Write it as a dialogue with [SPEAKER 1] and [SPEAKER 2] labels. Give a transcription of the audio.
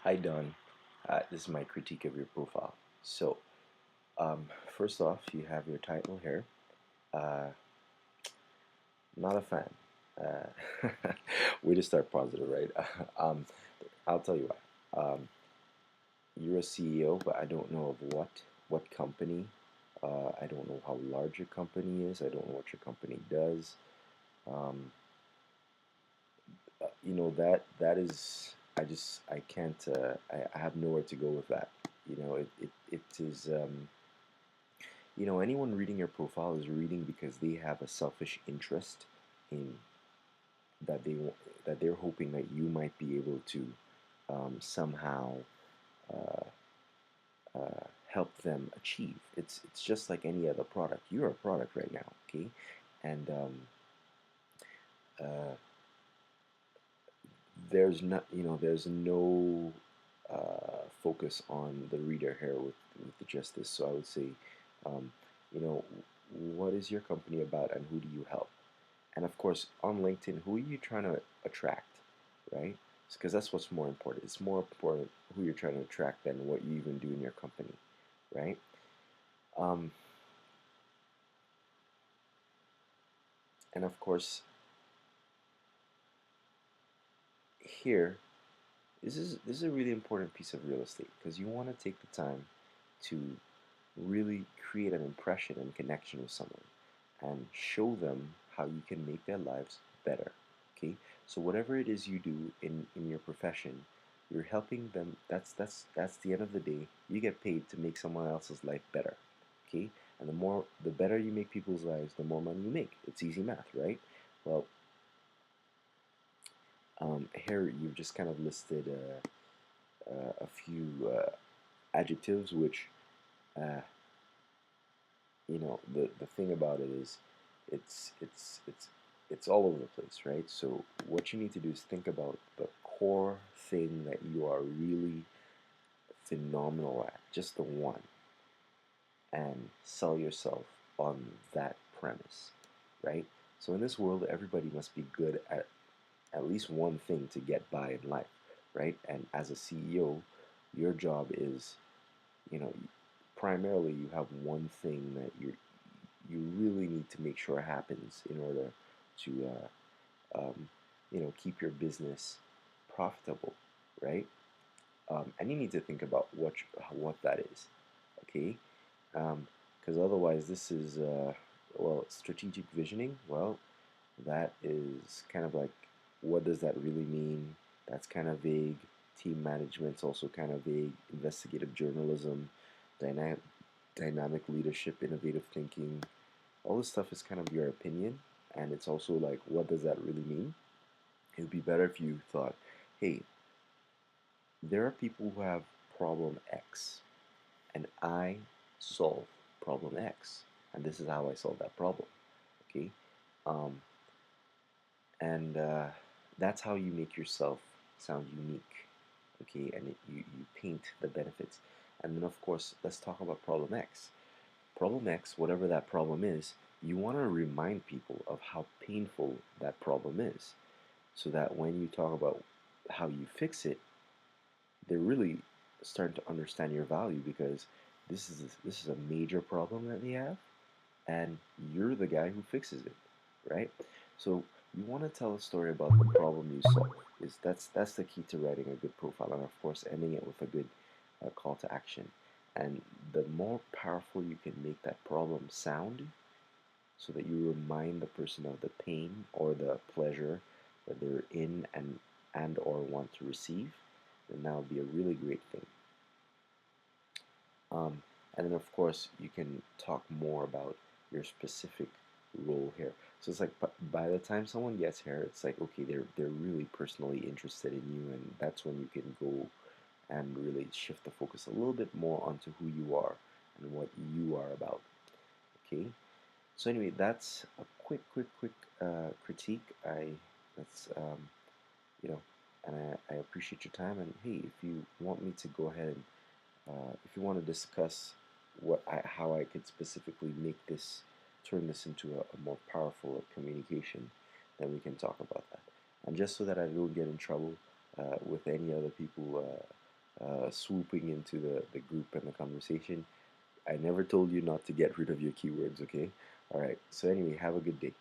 [SPEAKER 1] Hi, Don. This is my critique of your profile. First off, you have your title here. Uh, Not a fan. Way to start positive, right? um, I'll tell you why. You're a CEO, but I don't know of what company. I don't know how large your company is. I don't know what your company does. Um, that is. I can't. I have nowhere to go with that. It is. Anyone reading your profile is reading because they have a selfish interest in that that they're hoping that you might be able to somehow uh, help them achieve. It's just like any other product. You're a product right now, okay? And uh, there's no focus on the reader here with the justice. So I would say, um, you know, what is your company about and who do you help? And of course, on LinkedIn, who are you trying to attract, right? Because that's what's more important. It's more important who you're trying to attract than what you even do in your company, right? Um, and of course, here, this is a really important piece of real estate because you want to take the time to really create an impression and connection with someone and show them how you can make their lives better. Okay, so whatever it is you do in your profession, you're helping them. That's the end of the day. You get paid to make someone else's life better. Okay, and the better you make people's lives, the more money you make. It's easy math, right? Well, here you've just kind of listed a few adjectives which uh, the thing about it is it's it's it's it's all over the place, right? So what you need to do is think about the core thing that you are really phenomenal at, just the one, and sell yourself on that premise, right? So in this world, everybody must be good at least one thing to get by in life, right? And as a CEO, your job is, you know, primarily you have one thing that you really need to make sure happens in order to keep your business profitable, right? And you need to think about what that is, okay? Because otherwise, this is strategic visioning. Well, that is kind of like, what does that really mean? That's kind of vague. Team management's also kind of vague. Investigative journalism, dynamic dynamic leadership, innovative thinking, all this stuff is kind of your opinion, and it's also like, what does that really mean? It would be better if you thought, hey, there are people who have problem X, and I solve problem X, and this is how I solve that problem. Okay, um, and that's how you make yourself sound unique. Okay, and you paint the benefits, and then of course, let's talk about problem X. Problem X, whatever that problem is, you want to remind people of how painful that problem is so that when you talk about how you fix it, they're really starting to understand your value because this is a major problem that they have, and you're the guy who fixes it, right? So you want to tell a story about the problem you solve. That's the key to writing a good profile, and of course, ending it with a good call to action. And the more powerful you can make that problem sound, so that you remind the person of the pain or the pleasure that they're in and or want to receive, then that would be a really great thing. Um, and then of course you can talk more about your specific role here. So it's like by the time someone gets here, it's like, okay, they're really personally interested in you, and that's when you can go and really shift the focus a little bit more onto who you are and what you are about. Okay. So anyway, that's a quick critique. That's you know, and I appreciate your time. And hey, if you want me to go ahead and if you want to discuss how I could specifically turn this into a more powerful communication, then we can talk about that. And just so that I don't get in trouble with any other people swooping into the group and the conversation. I never told you not to get rid of your keywords, okay? All right. So anyway, have a good day.